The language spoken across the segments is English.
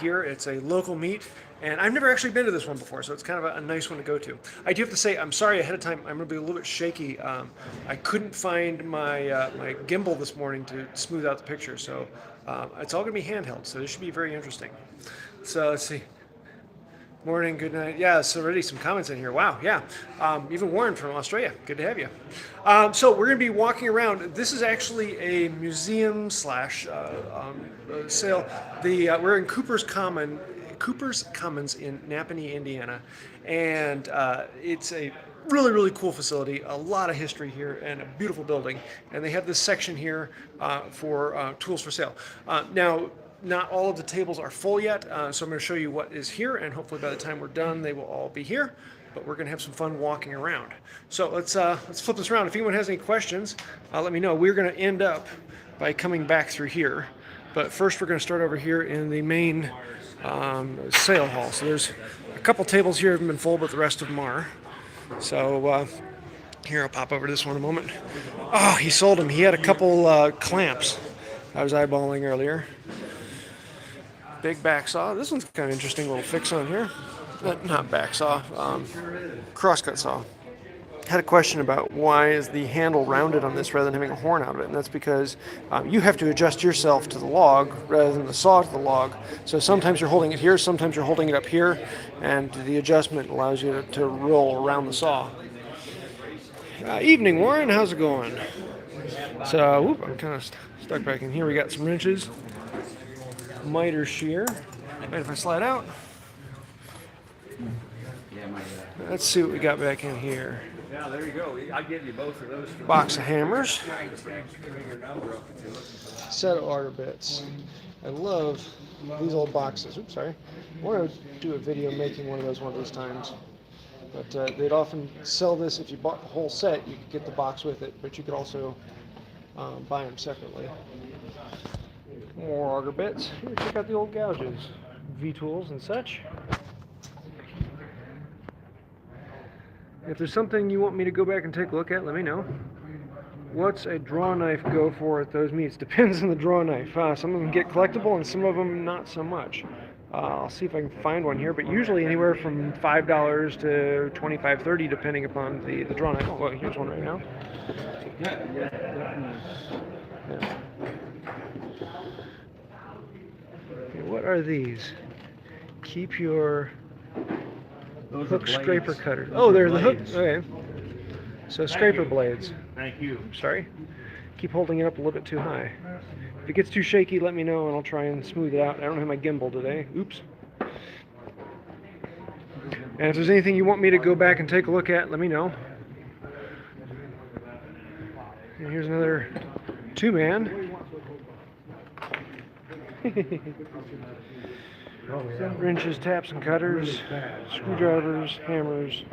here. It's a local meet, and I've never actually been to this one before, so it's kind of a nice one to go to. I do have to say, I'm sorry ahead of time. I'm going to be a little bit shaky. I couldn't find my gimbal this morning to smooth out the picture, so it's all going to be handheld, so this should be very interesting. So let's see. Morning, good night. Yeah, so already some comments in here. Wow, yeah. Even Warren from Australia. Good to have you. So we're going to be walking around. This is actually a museum slash sale. We're in Coopers Commons in Nappanee, Indiana, and it's a really, really cool facility. A lot of history here and a beautiful building. And they have this section here for tools for sale. Now, not all of the tables are full yet, so I'm going to show you what is here, and hopefully by the time we're done, they will all be here. But we're going to have some fun walking around. So let's flip this around. If anyone has any questions, let me know. We're going to end up by coming back through here, but first we're going to start over here in the main sale hall. So there's a couple tables here that haven't been full, but the rest of them are. So here, I'll pop over to this one in a moment. Oh, he sold them. He had a couple clamps I was eyeballing earlier. Big back saw. This one's kind of interesting little fix on here. Not back saw, crosscut saw. Had a question about why is the handle rounded on this rather than having a horn out of it, and that's because you have to adjust yourself to the log rather than the saw to the log. So sometimes you're holding it here, sometimes you're holding it up here, and the adjustment allows you to roll around the saw. Evening, Warren. How's it going? So, I'm kind of stuck back in here. We got some wrenches. Miter shear. Right, if I slide out. Let's see what we got back in here. Yeah, there you go. I'll give you both of those. Box of hammers. Set of auger bits. I love these old boxes. Oops, sorry. I want to do a video making one of these times. But they'd often sell this if you bought the whole set. You could get the box with it, but you could also buy them separately. More auger bits. Here, check out the old gouges, V-tools and such. If there's something you want me to go back and take a look at, let me know. What's a draw knife go for at those meets? Depends on the draw knife. Some of them get collectible and some of them not so much. I'll see if I can find one here, but usually anywhere from $5 to $25, $30, depending upon the draw knife. Oh, well, here's one right now. Yeah. What are these? Keep your hook scraper cutters. Oh, they're the hook. Okay. So scraper blades. Thank you. Sorry. Keep holding it up a little bit too high. If it gets too shaky, let me know and I'll try and smooth it out. I don't have my gimbal today. Oops. And if there's anything you want me to go back and take a look at, let me know. And here's another two-man. Wrenches, taps, and cutters, screwdrivers, hammers.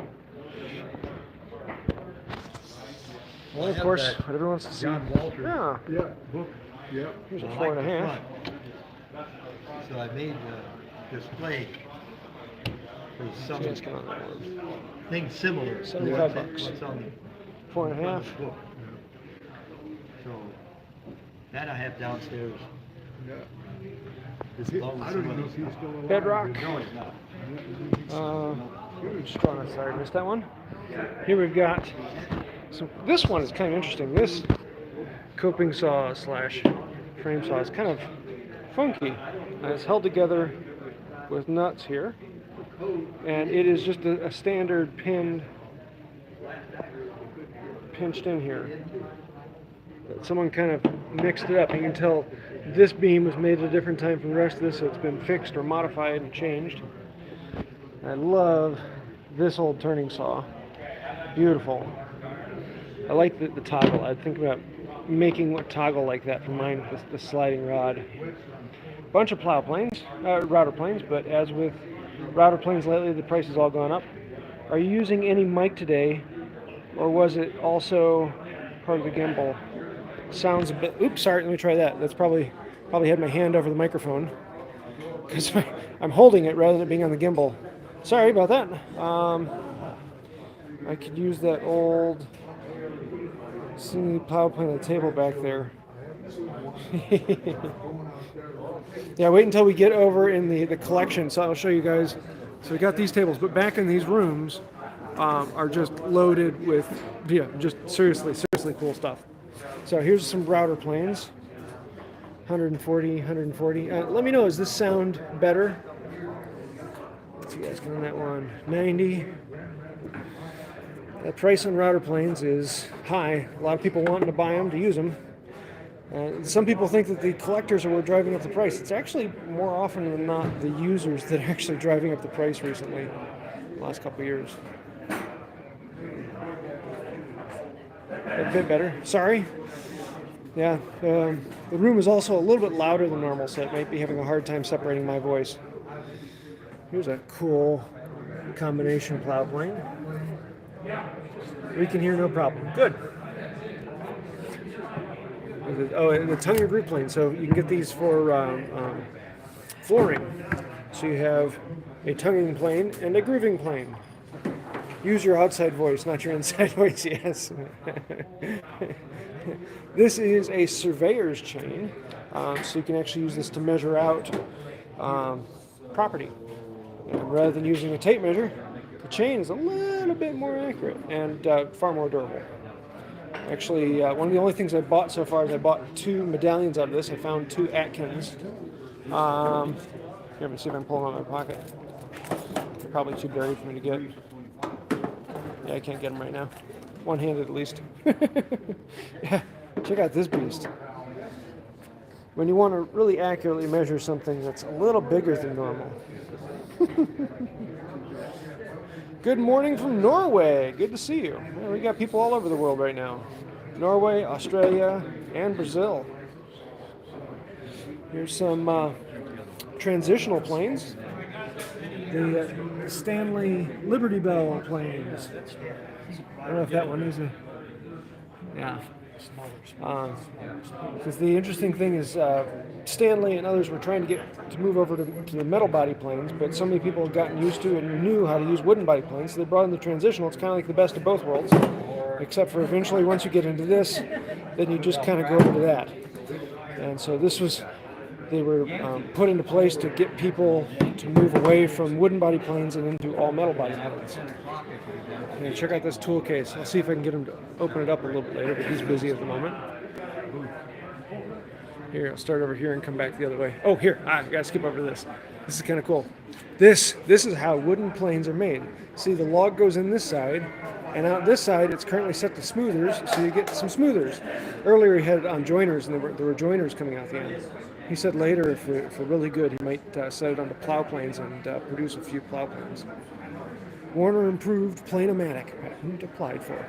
Well, of course, what everyone wants to see. Yeah. Yeah. Book. Yeah. Here's a 4.5. So I made the display for some things similar. $75. What's on the 4.5. book. So that I have downstairs. Yeah. I don't even know if he's still alive. Bedrock. No, he's not. Sorry, missed that one. Here we've got. So this one is kind of interesting. This coping saw slash frame saw is kind of funky. It's held together with nuts here, and it is just a standard pinched in here. Someone kind of mixed it up. You can tell this beam was made at a different time from the rest of this, so it's been fixed or modified and changed. I love this old turning saw. Beautiful. I like the toggle. I'd think about making a toggle like that for mine with the sliding rod. Bunch of plow planes, router planes, but as with router planes lately, the price has all gone up. Are you using any mic today, or was it also part of the gimbal? Sounds a bit. Oops, sorry. Let me try that. That's probably had my hand over the microphone because I'm holding it rather than it being on the gimbal. Sorry about that. I could use that old plow plane on the table back there. Yeah, wait until we get over in the collection, so I'll show you guys. So we got these tables, but back in these rooms are just loaded with, yeah, just seriously cool stuff. So here's some router planes, 140, 140. Let me know, is this sound better? Let's see, guys, get on that one. 90. The price on router planes is high. A lot of people wanting to buy them to use them. Some people think that the collectors are driving up the price. It's actually more often than not the users that are actually driving up the price recently, the last couple of years. A bit better. Sorry. Yeah, the room is also a little bit louder than normal, so it might be having a hard time separating my voice. Here's a cool combination plow plane. We can hear no problem. Good. Oh, and the tongue and groove plane. So you can get these for flooring. So you have a tonguing plane and a grooving plane. Use your outside voice, not your inside voice, yes. This is a surveyor's chain, so you can actually use this to measure out property. And rather than using a tape measure, the chain is a little bit more accurate and far more durable. Actually, one of the only things I bought so far is I bought 2 medallions out of this. I found 2 Atkins. Here, let me see if I can pull them out of my pocket. They're probably too buried for me to get. Yeah, I can't get them right now. One-handed, at least. Yeah, check out this beast. When you want to really accurately measure something that's a little bigger than normal. Good morning from Norway. Good to see you. Yeah, we got people all over the world right now. Norway, Australia, and Brazil. Here's some transitional planes. The Stanley Liberty Bell planes. I don't know if that one is a... Yeah. Because the interesting thing is Stanley and others were trying to get to move over to the metal body planes, but so many people had gotten used to and knew how to use wooden body planes, so they brought in the transitional. It's kind of like the best of both worlds, except for eventually once you get into this, then you just kind of go over to that. And so this was, they were put into place to get people to move away from wooden body planes and into all metal body planes. And check out this tool case. I'll see if I can get him to open it up a little bit later, but he's busy at the moment. Here, I'll start over here and come back the other way. Oh, here, I gotta skip over to this. This is kind of cool. This is how wooden planes are made. See, the log goes in this side, and out this side, it's currently set to smoothers, so you get some smoothers. Earlier, he had it on joiners, and there were joiners coming out the end. He said later, if we're really good, he might set it onto plow planes and produce a few plow planes. Warner improved plane-o-matic, patent applied for.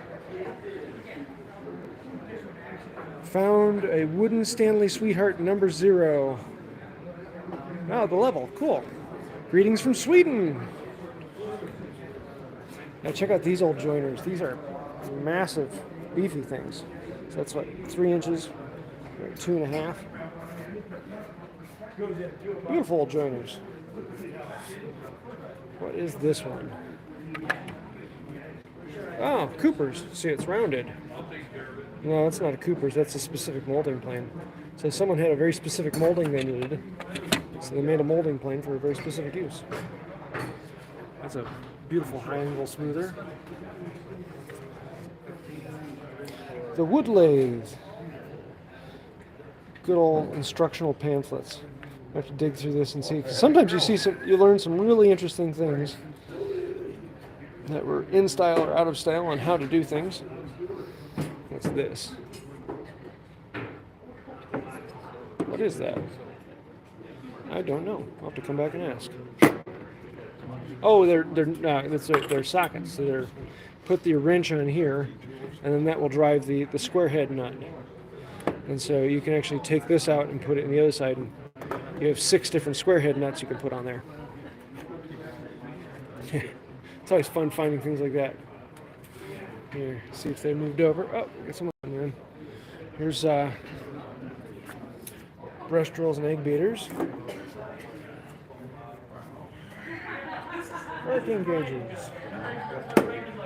Found a wooden Stanley Sweetheart number 0. Oh, the level, cool. Greetings from Sweden. Now check out these old joiners. These are massive, beefy things. So that's what, 3 inches, 2.5. Beautiful old joiners. What is this one? Oh, Coopers. See, it's rounded. No, that's not a Coopers. That's a specific molding plane. So someone had a very specific molding they needed. So they made a molding plane for a very specific use. That's a beautiful high-angle smoother. The wood lathe. Good old instructional pamphlets. I have to dig through this and see. 'Cause sometimes you learn some really interesting things that were in style or out of style on how to do things. What's this? What is that? I don't know. I'll have to come back and ask. Oh, they're sockets. So they're put the wrench on here, and then that will drive the square head nut. And so you can actually take this out and put it in the other side, and you have 6 different square head nuts you can put on there. It's always fun finding things like that. Here, see if they moved over. Oh, got some on there. Here's brush drills and egg beaters. Marking gauges.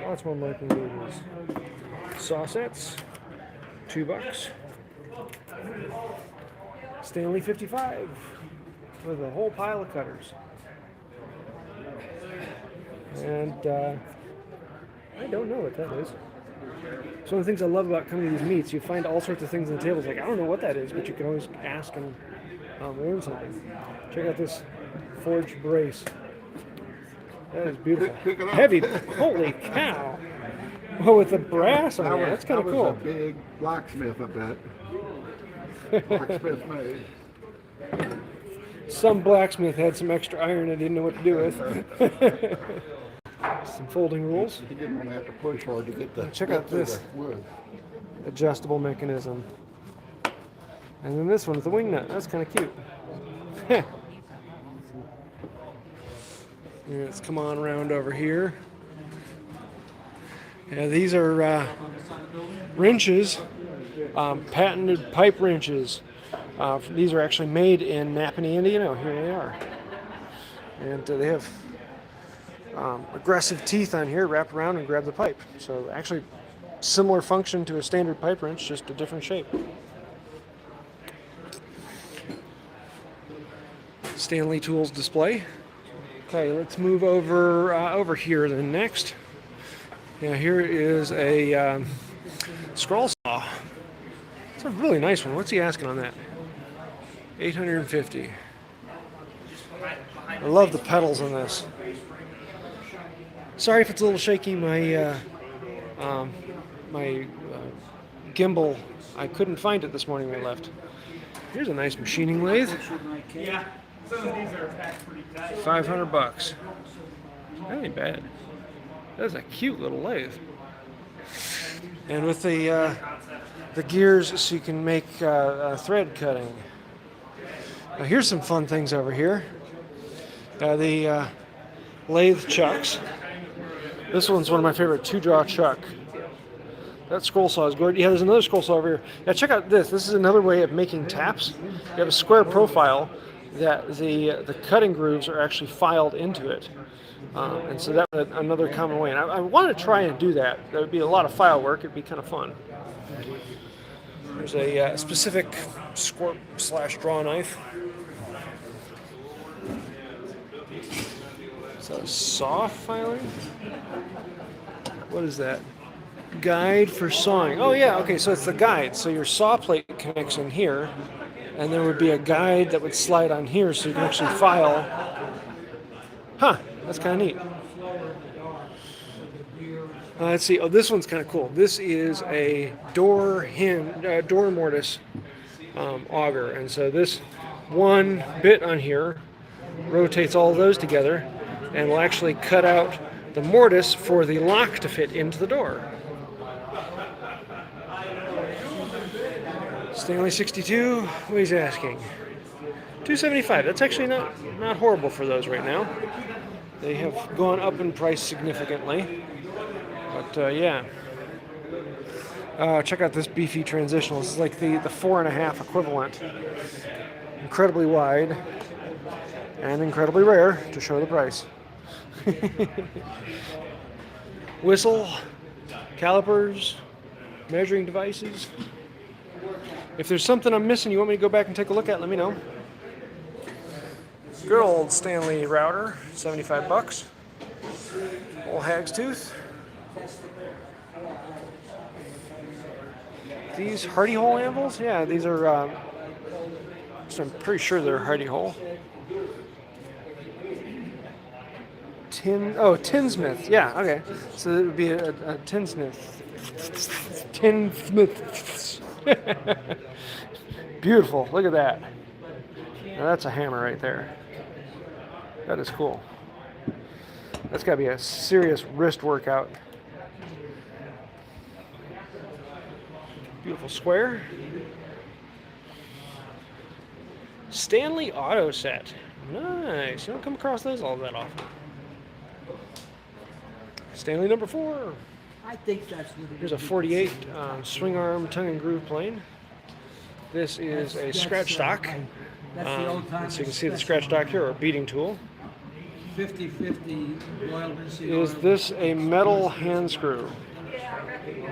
Lots more marking gauges. Saw sets, $2. Stanley 55 with a whole pile of cutters. And I don't know what that is. It's one of the things I love about coming to these meets. You find all sorts of things on the tables. Like, I don't know what that is, but you can always ask and learn something. Check out this forged brace. That is beautiful. Pick it up. Heavy. Holy cow. Oh, with the brass on it. That's kind of That cool. was a big blacksmith, I bet. Blacksmith made. Some blacksmith had some extra iron I didn't know what to do with. Some folding rules. He didn't want to have to push hard to get the. Check out get to this. the wood. Adjustable mechanism. And then this one with the wing nut. That's kind of cute. Yeah, let's come on around over here. Yeah, these are wrenches, patented pipe wrenches. These are actually made in Nappanee, Indiana. Here they are. And they have aggressive teeth on here, wrap around and grab the pipe. So actually similar function to a standard pipe wrench, just a different shape. Stanley Tools display. Okay, let's move over here then next. Yeah, here is a scroll saw. It's a really nice one. What's he asking on that? $850. I love the pedals on this. Sorry if it's a little shaky. My gimbal, I couldn't find it this morning when I left. Here's a nice machining lathe. Yeah. Some of these are packed pretty tight. $500. That ain't bad. That's a cute little lathe. And with the gears so you can make thread cutting. Now here's some fun things over here. The Lathe Chucks. This one's one of my favorite 2-jaw chuck. That scroll saw is gorgeous. Yeah, there's another scroll saw over here. Yeah, check out this. This is another way of making taps. You have a square profile that the cutting grooves are actually filed into it. And so that's another common way. And I want to try and do that. That would be a lot of file work. It'd be kind of fun. There's a specific scorp/draw knife. Is that a saw filing? What is that? Guide for sawing. Oh yeah, okay, so it's the guide. So your saw plate connects in here, and there would be a guide that would slide on here so you can actually file. Huh, that's kind of neat. Let's see. Oh, this one's kind of cool. This is a door mortise auger, and so this one bit on here rotates all of those together, and will actually cut out the mortise for the lock to fit into the door. Stanley 62. What he's asking? $275. That's actually not horrible for those right now. They have gone up in price significantly. But yeah. Check out this beefy transitional. This is like the 4.5 equivalent. Incredibly wide and incredibly rare to show the price. Whistle, calipers, measuring devices. If there's something I'm missing you want me to go back and take a look at, let me know. Good old Stanley Router, $75. Old hag's tooth. These Hardy Hole anvils? Yeah, these are, so I'm pretty sure they're Hardy Hole. Tinsmith. Yeah, okay. So it would be a tinsmith. Tinsmith. Beautiful. Look at that. Now that's a hammer right there. That is cool. That's got to be a serious wrist workout. Beautiful square. Stanley auto set. Nice. You don't come across those all that often. Stanley number 4. I think that's what it Here's a 48 swing arm tongue and groove plane. This is a scratch stock. That's the old time. So you can see the scratch stock here, or beating tool. 50-50 Royal Vinci. Is this a metal hand screw?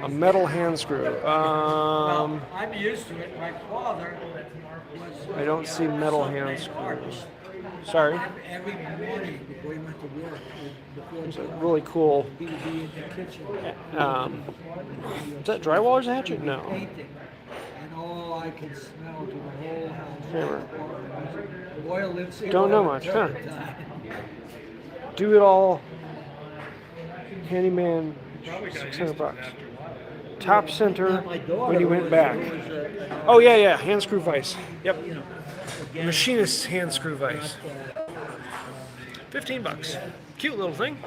A metal hand screw. Well, I'm used to it. My father was. I don't see metal hand screw. artist. Sorry. Every morning before he went to work, There's before a really cool. he would be in the kitchen Is that drywall or is it hatchet? No. painting. And all I could smell to the whole house. Hammer. Oil, linseed Don't know oil, much, huh? turpentine. Do it all. Handyman, $600. Top center when you went back. Oh yeah, hand screw vise. Yep. Machinist's hand screw vise. $15. Cute little thing.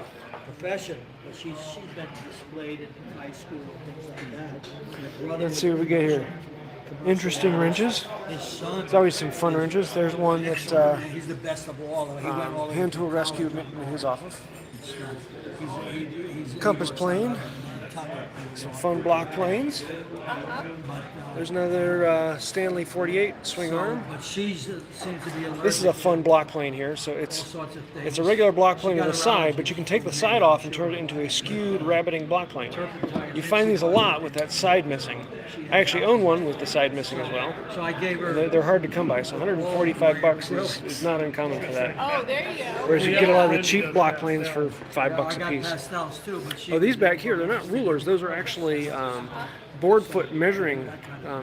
Profession, but she's been displayed in high school and things like that. My brother Let's see what we get here. Interesting wrenches. His son. There's always some fun wrenches. There's one that He's the best of all. He went all the way hand to tool rescue in his office. Compass plane. Some fun block planes. There's another Stanley 48 swing arm. But she seems to be allergic This is a fun block plane here. So to all it's sorts of things. it's a regular block plane She with got a side, allergies. but you can take the side off and turn it into a skewed rabbiting block plane. You find these a lot with that side missing. I actually own one with the side missing as well. So I gave her. They're hard to come by, so $145 is not uncommon for that. Oh, there you go. Whereas you get a lot of the cheap block planes for $5 I a got piece. pastels too, but she. Oh, these back here, they're not rulers. Those are actually board foot measuring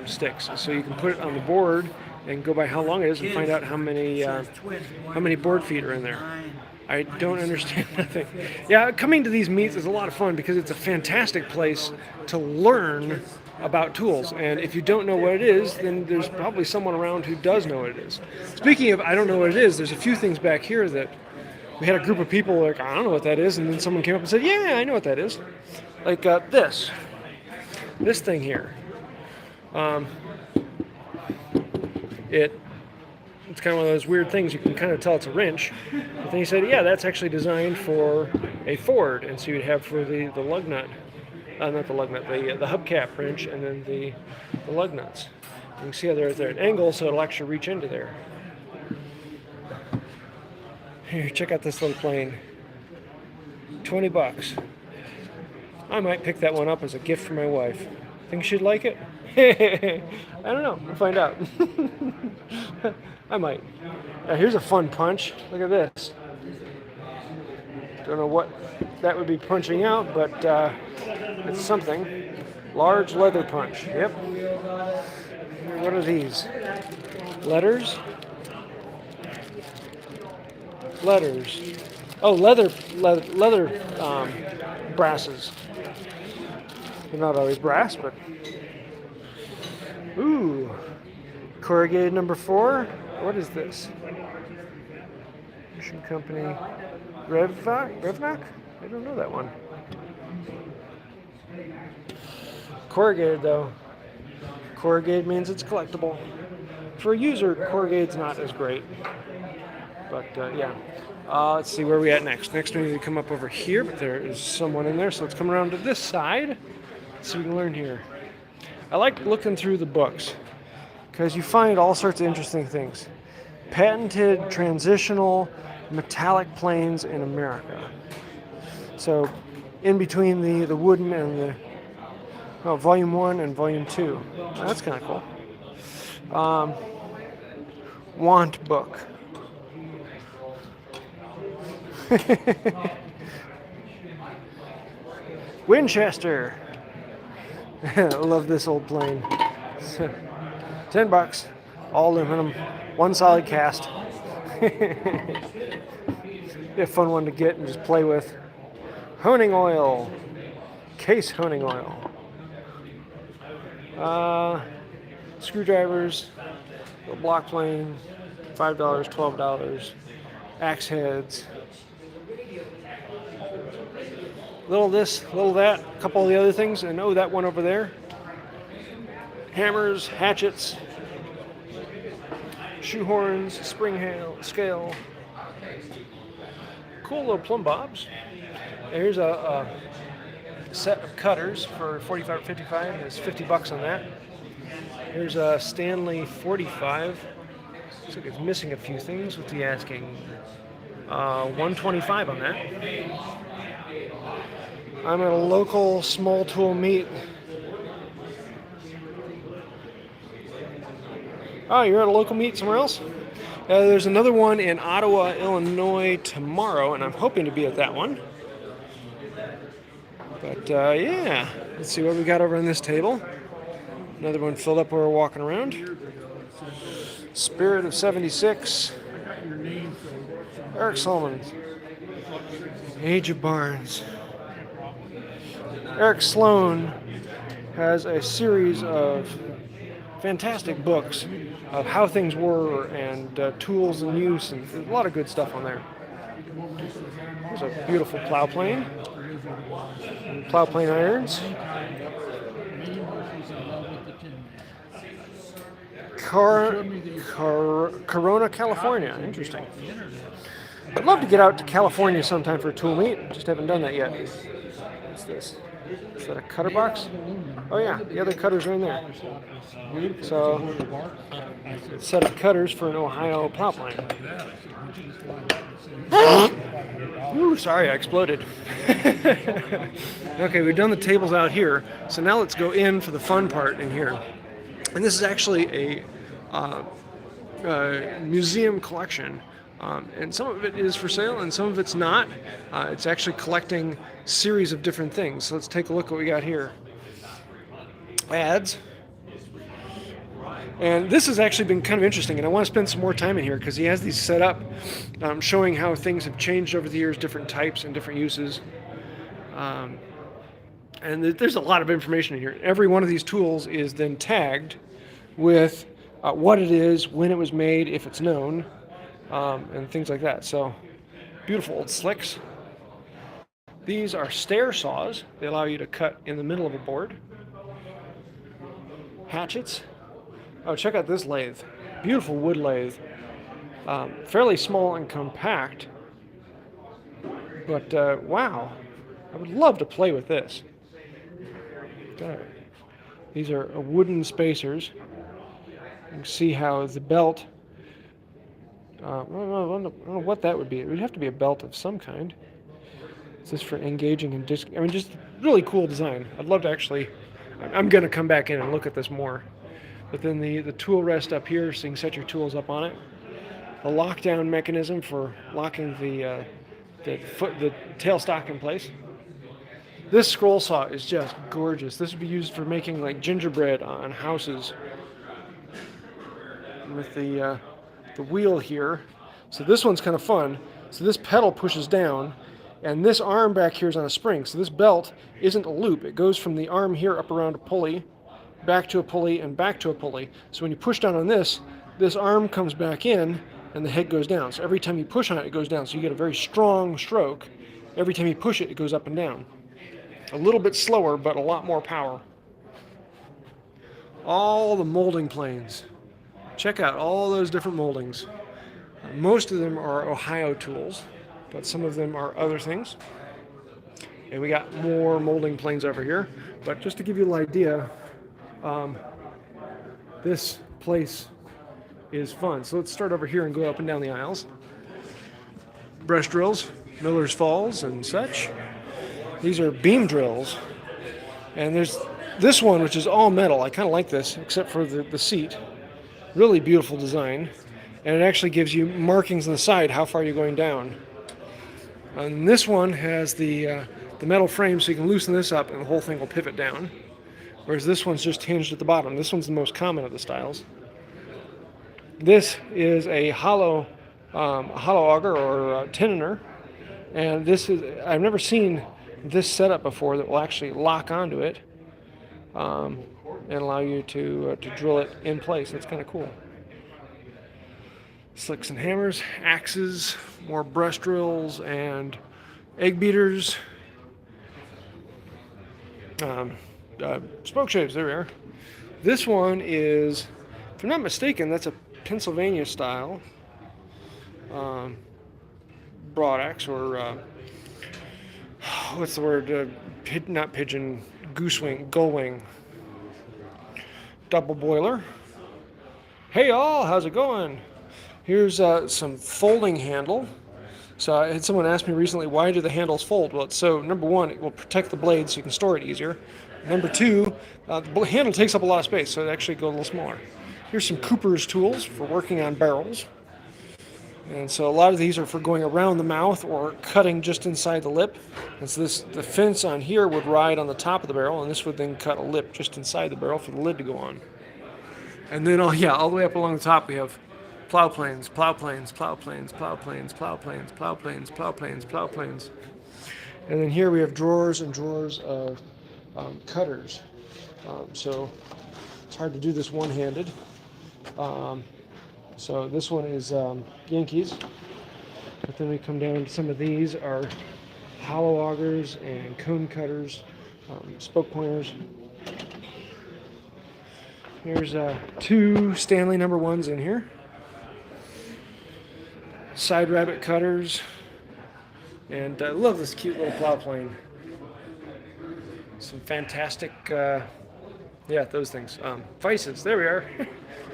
sticks. So you can put it on the board and go by how long it is and find out how many board feet are in there. I don't understand nothing. Yeah, coming to these meets is a lot of fun because it's a fantastic place to learn about tools. And if you don't know what it is, then there's probably someone around who does know what it is. Speaking of I don't know what it is, there's a few things back here that we had a group of people like, I don't know what that is. And then someone came up and said, yeah, I know what that is. Like this thing here. It's kind of one of those weird things you can kind of tell it's a wrench. But then he said, yeah, that's actually designed for a Ford. And so you'd have for the lug nut, not the lug nut, the hubcap wrench, and then the lug nuts. You can see how they're at an angle, so it'll actually reach into there. Here, check out this little plane. $20. I might pick that one up as a gift for my wife. Think she'd like it? I don't know. We'll find out. I might. Here's a fun punch. Look at this. Don't know what that would be punching out, but it's something. Large leather punch. Yep. What are these? Letters? Letters. Oh, leather brasses. They're not always brass, but ooh, corrugated number 4. What is this? Mission Company Revnak? I don't know that one. Corrugated though. Corrugated means it's collectible. For a user, corrugated's not as great. But yeah. Let's see where we at next. Next we need to come up over here, but there is someone in there, so let's come around to this side. Let's see what we can learn here. I like looking through the books because you find all sorts of interesting things. Patented transitional metallic planes in America. So in between the wooden and the volume 1 and volume 2. That's kind of cool. Want book. Winchester. I love this old plane. $10. All aluminum. One solid cast. Be a fun one to get and just play with. Honing oil. Case honing oil. Screwdrivers. Little block plane. $5, $12. Axe heads. Little this, little that, a couple of the other things, and oh, that one over there. Hammers, hatchets, shoehorns, scale. Cool little plumb bobs. Here's a set of cutters for $45 or $55. There's $50 on that. Here's a Stanley 45. Looks like it's missing a few things. What's he asking? $125 on that. I'm at a local small tool meet. Oh, you're at a local meet somewhere else? There's another one in Ottawa, Illinois tomorrow, and I'm hoping to be at that one. But yeah, let's see what we got over on this table. Another one filled up where we're walking around. Spirit of 76. Eric Solomon. Age of Barns. Eric Sloan has a series of fantastic books of how things were and tools in use, and there's a lot of good stuff on there. There's a beautiful plow plane. Plow plane irons. Corona, California. Interesting. I'd love to get out to California sometime for a tool meet. Just haven't done that yet. What's this? Is that a cutter box? Oh yeah, the other cutters are in there. So, set of cutters for an Ohio plow plane. Ooh, sorry, I exploded. Okay, we've done the tables out here, so now let's go in for the fun part in here. And this is actually a museum collection. And some of it is for sale and some of it's not. It's actually collecting a series of different things. So let's take a look at what we got here. Ads. And this has actually been kind of interesting, and I want to spend some more time in here because he has these set up showing how things have changed over the years, different types and different uses. And there's a lot of information in here. Every one of these tools is then tagged with what it is, when it was made, if it's known, and things like that. So, beautiful old slicks. These are stair saws. They allow you to cut in the middle of a board. Hatchets. Oh, check out this lathe. Beautiful wood lathe. Fairly small and compact. But, wow. I would love to play with this. These are wooden spacers. You can see how the belt... I don't know what that would be. It would have to be a belt of some kind. Is this for engaging and disc? I mean, just really cool design. I'd love to actually... I'm going to come back in and look at this more. But then the tool rest up here, so you can set your tools up on it. A lockdown mechanism for locking the tailstock in place. This scroll saw is just gorgeous. This would be used for making like gingerbread on houses. With the wheel here. So this one's kind of fun. So this pedal pushes down, and this arm back here is on a spring. So this belt isn't a loop. It goes from the arm here up around a pulley, back to a pulley, and back to a pulley. So when you push down on this arm comes back in, and the head goes down. So every time you push on it, it goes down. So you get a very strong stroke. Every time you push it, it goes up and down. A little bit slower, but a lot more power. All the molding planes. Check out all those different moldings. Most of them are Ohio tools, but some of them are other things. And we got more molding planes over here. But just to give you an idea, this place is fun. So let's start over here and go up and down the aisles. Brush drills, Miller's Falls and such. These are beam drills. And there's this one, which is all metal. I kind of like this, except for the seat. Really beautiful design. And it actually gives you markings on the side, how far you're going down. And this one has the metal frame, so you can loosen this up and the whole thing will pivot down. Whereas this one's just hinged at the bottom. This one's the most common of the styles. This is a hollow auger or tenoner. And this is, I've never seen this setup before that will actually lock onto it and allow you to drill it in place. That's kind of cool. Slicks and hammers, axes, more brush drills and egg beaters. Smoke shaves, there we are. This one is, if I'm not mistaken, that's a Pennsylvania style broad axe, or what's the word? Not pigeon, goosewing, gullwing. Double boiler. Hey all, how's it going? Here's some folding handle. So I had someone ask me recently, why do the handles fold? Well, it's so, number one, it will protect the blade so you can store it easier. Number two, the handle takes up a lot of space, so it actually goes a little smaller. Here's some Cooper's tools for working on barrels. And so a lot of these are for going around the mouth or cutting just inside the lip. And so the fence on here would ride on the top of the barrel, and this would then cut a lip just inside the barrel for the lid to go on. And then, all the way up along the top, we have plow planes, plow planes, plow planes, plow planes, plow planes, plow planes, plow planes, plow planes. And then here we have drawers and drawers of cutters. So it's hard to do this one-handed. So this one is Yankees. But then we come down to some of these are hollow augers and cone cutters, spoke pointers. Here's 2 Stanley number 1s in here. Side rabbet cutters. And I love this cute little plow plane. Some fantastic, those things. Vices, there we are.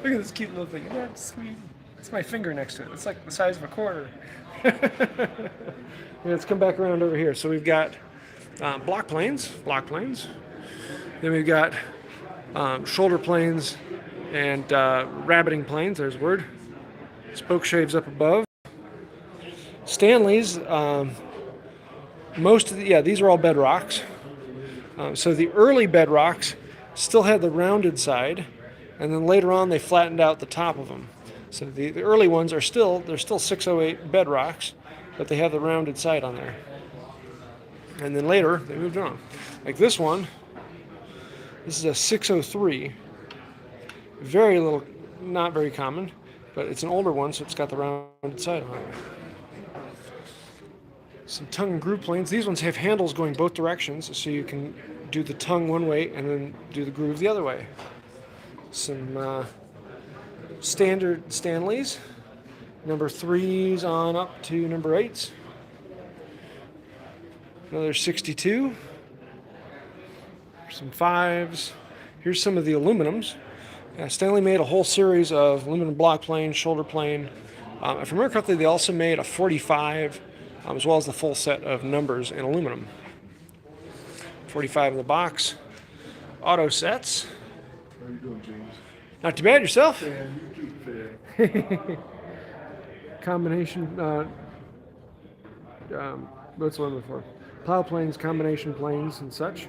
Look at this cute little thing. Isn't that sweet? It's my finger next to it. It's like the size of a quarter. Let's come back around over here. So we've got block planes. Then we've got shoulder planes and rabbeting planes. There's a word. Spoke shaves up above. Stanley's. These are all bedrocks. So the early bedrocks still had the rounded side, and then later on they flattened out the top of them. So the early ones are still 608 bedrocks, but they have the rounded side on there. And then later they moved on. Like this one, this is a 603. Very little, not very common, but it's an older one, so it's got the rounded side on it. Some tongue and groove planes. These ones have handles going both directions, so you can do the tongue one way and then do the groove the other way. Some standard Stanleys, number 3s on up to number 8s. Another 62. Some 5s. Here's some of the aluminums. Stanley made a whole series of aluminum block plane, shoulder plane. If I remember correctly, they also made a 45, as well as the full set of numbers in aluminum. 45 in the box. Auto sets. How are you doing, James? Not too bad, yourself? Fan, you keep fan. Combination, what's the one before? Plow planes, combination planes, and such.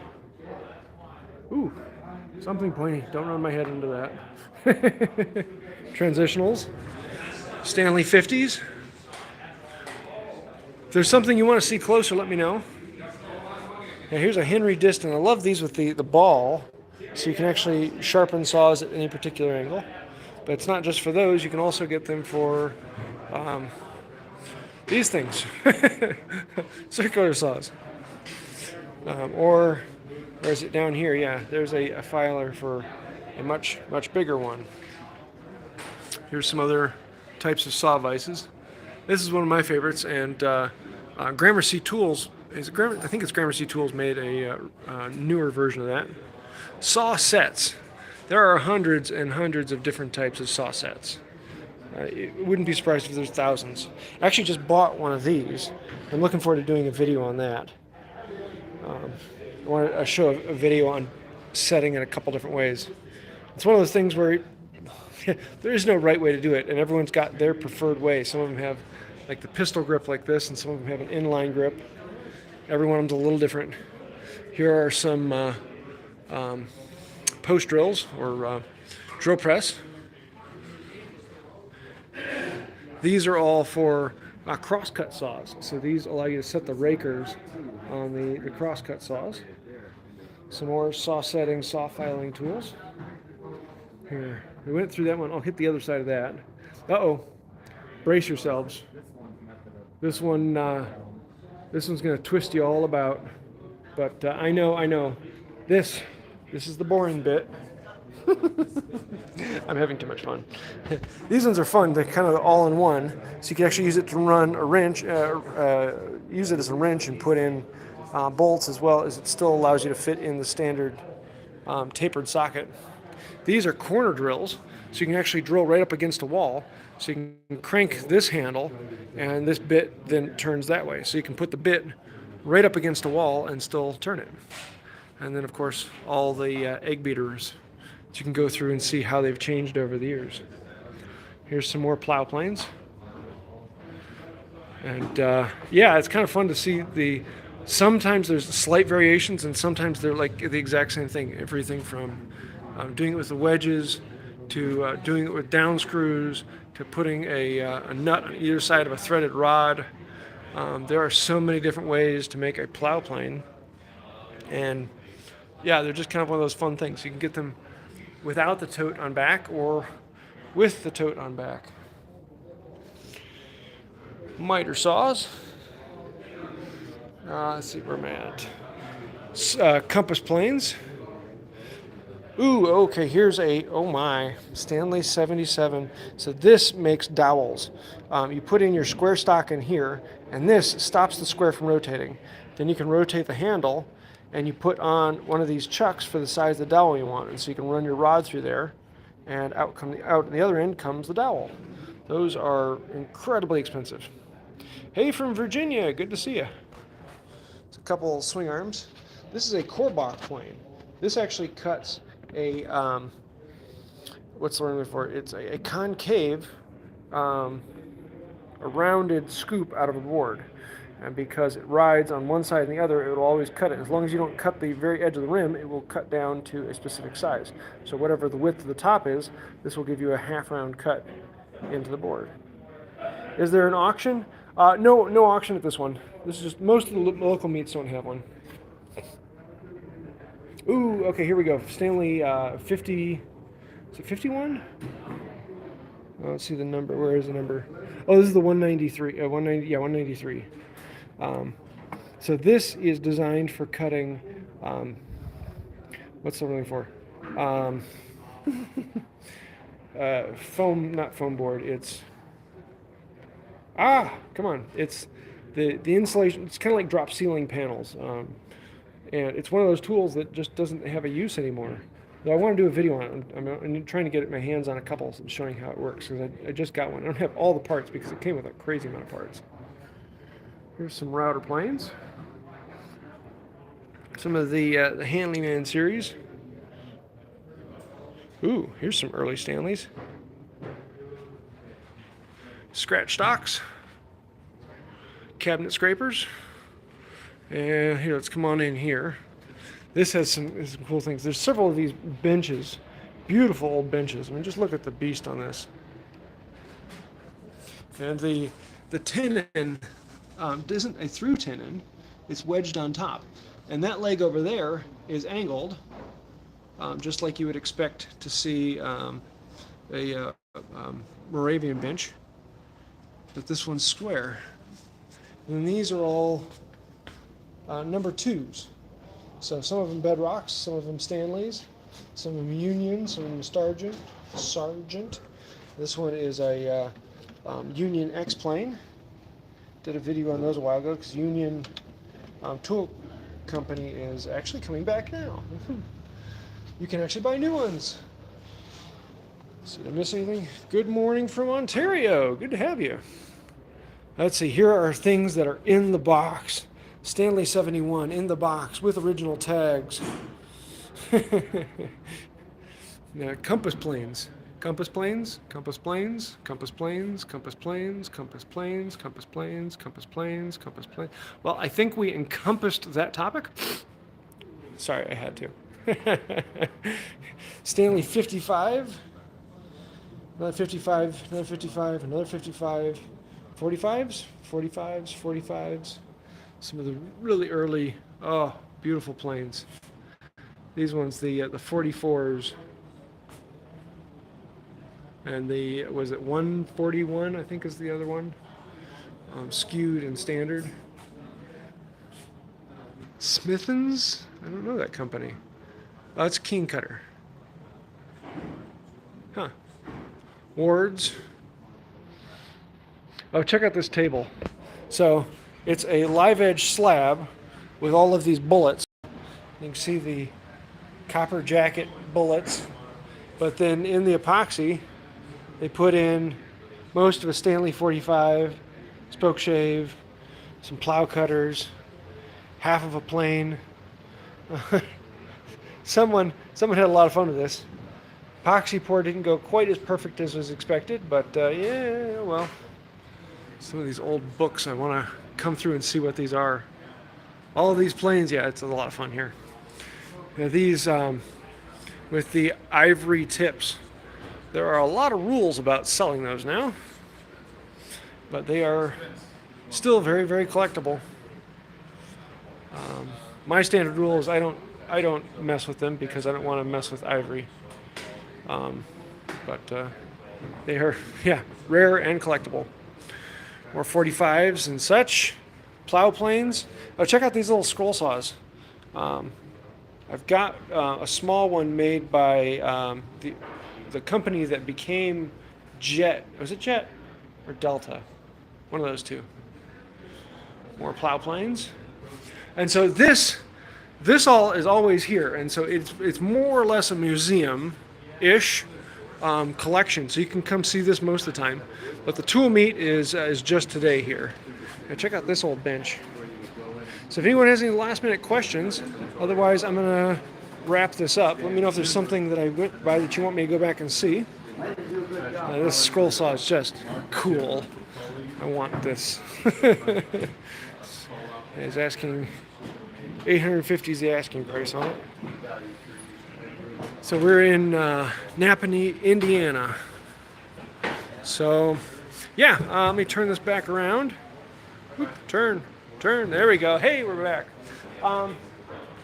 Ooh, something pointy. Don't run my head into that. Transitionals. Stanley 50s. If there's something you want to see closer, let me know. Now here's a Henry Diston. I love these with the ball, so you can actually sharpen saws at any particular angle. But it's not just for those. You can also get them for these things, circular saws. Or is it down here? Yeah, there's a filer for a much bigger one. Here's some other types of saw vices. This is one of my favorites, and Gramercy Tools. I think it's Gramercy Tools made a newer version of that. Saw sets. There are hundreds and hundreds of different types of saw sets. You wouldn't be surprised if there's thousands. I actually just bought one of these. I'm looking forward to doing a video on that. I want to show a video on setting in a couple different ways. It's one of those things where there is no right way to do it, and everyone's got their preferred way. Some of them have like the pistol grip like this, and some of them have an inline grip. Every one of them's a little different. Here are some post drills or drill press. These are all for crosscut saws. So these allow you to set the rakers on the crosscut saws. Some more saw setting, saw filing tools. Here, we went through that one. I'll hit the other side of that. Uh-oh. Brace yourselves. This one's going to twist you all about. But I know. This is the boring bit. I'm having too much fun. These ones are fun. They're kind of all in one. So you can actually use it to run a wrench, use it as a wrench and put in bolts, as well as it still allows you to fit in the standard tapered socket. These are corner drills, so you can actually drill right up against a wall. So you can crank this handle, and this bit then turns that way. So you can put the bit right up against a wall and still turn it. And then, of course, all the egg beaters that you can go through and see how they've changed over the years. Here's some more plow planes. And yeah, it's kind of fun to see sometimes there's slight variations, and sometimes they're like the exact same thing. Everything from doing it with the wedges, to doing it with down screws, to putting a nut on either side of a threaded rod. There are so many different ways to make a plow plane. And yeah, they're just kind of one of those fun things. You can get them without the tote on back or with the tote on back. Miter saws. Let's see where I'm at. Compass planes. Ooh, okay, here's oh my, Stanley 77. So this makes dowels. You put in your square stock in here, and this stops the square from rotating. Then you can rotate the handle, and you put on one of these chucks for the size of the dowel you want. And so you can run your rod through there, and out the other end comes the dowel. Those are incredibly expensive. Hey, from Virginia, good to see you. It's a couple swing arms. This is a Korbach plane. This actually cuts a, what's the word for it? It's a concave, a rounded scoop out of a board. And because it rides on one side and the other, it will always cut it. As long as you don't cut the very edge of the rim, it will cut down to a specific size. So whatever the width of the top is, this will give you a half round cut into the board. Is there an auction? No auction at this one. This is just, most of the local meets don't have one. Ooh, okay, here we go. Stanley 50, is it 51? Let's see the number. Where is the number? Oh, this is the 193. 193. So this is designed for cutting, what's the word for? Foam, not foam board. It's, come on. It's the insulation. It's kind of like drop ceiling panels. And it's one of those tools that just doesn't have a use anymore. Though I want to do a video on it. I'm trying to get my hands on a couple showing how it works, because I just got one. I don't have all the parts because it came with a crazy amount of parts. Here's some router planes. Some of the Handyman series. Ooh, here's some early Stanleys. Scratch stocks. Cabinet scrapers. And here, let's come on in here. This has some cool things. There's several of these benches, beautiful old benches. I mean, just look at the beast on this. And the tenon isn't a through tenon; it's wedged on top, and that leg over there is angled, just like you would expect to see a Moravian bench. But this one's square, and these are all number 2s. So some of them Bedrocks, some of them Stanleys, some of them Union, some of them Sargent. This one is a Union X plane. Did a video on those a while ago because Union Tool Company is actually coming back now. You can actually buy new ones. Did I miss anything? Good morning from Ontario. Good to have you. Let's see. Here are things that are in the box. Stanley 71 in the box with original tags. Now, compass planes. Compass planes, compass planes, compass planes, compass planes, compass planes, compass planes, compass planes, compass planes. Well, I think we encompassed that topic. Sorry, I had to. Stanley 55. Another 55, another 55, another 55. 45s, 45s, 45s. Some of the really early, beautiful planes. These ones, the 44s, and the, was it 141, I think is the other one, skewed and standard. Smithens, I don't know that company. Oh, it's King Cutter. Huh. Ward's. Oh, check out this table. So, it's a live edge slab with all of these bullets. You can see the copper jacket bullets, but then in the epoxy, they put in most of a Stanley 45, spoke shave, some plow cutters, half of a plane. Someone had a lot of fun with this. Epoxy pour didn't go quite as perfect as was expected, but yeah, well. Some of these old books, I want to come through and see what these are. All of these planes, yeah, it's a lot of fun here. Now these, with the ivory tips, there are a lot of rules about selling those now, but they are still very, very collectible. My standard rule is I don't mess with them because I don't want to mess with ivory. But they are, yeah, rare and collectible. More 45s and such. Plow planes. Oh, check out these little scroll saws. I've got a small one made by the company that became Jet. Was it Jet or Delta? One of those two. More plow planes. And so this all is always here, and so it's more or less a museum-ish collection. So you can come see this most of the time. But the tool meet is just today here. Now check out this old bench. So if anyone has any last-minute questions, otherwise I'm gonna wrap this up. Let me know if there's something that I went by that you want me to go back and see. This scroll saw is just cool. I want this. He's asking $850 is the asking price on it. So we're in Nappanee, Indiana. So yeah, let me turn this back around. Whoop, turn. There we go. Hey, we're back.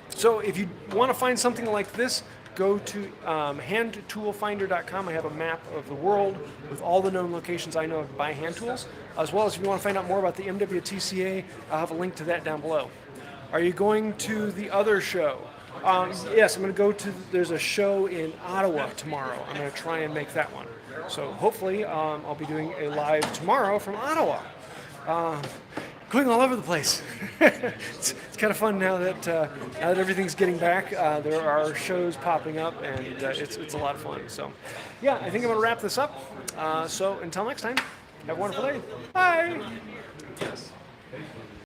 So if you want to find something like this, go to handtoolfinder.com. I have a map of the world with all the known locations I know of buy hand tools, as well as if you want to find out more about the MWTCA, I'll have a link to that down below. Are you going to the other show? Yes, I'm going to go to, there's a show in Ottawa tomorrow. I'm going to try and make that one. So hopefully I'll be doing a live tomorrow from Ottawa. Going all over the place. It's kind of fun now that everything's getting back. There are shows popping up, and it's a lot of fun. So, yeah, I think I'm going to wrap this up. So until next time, have a wonderful day. Bye.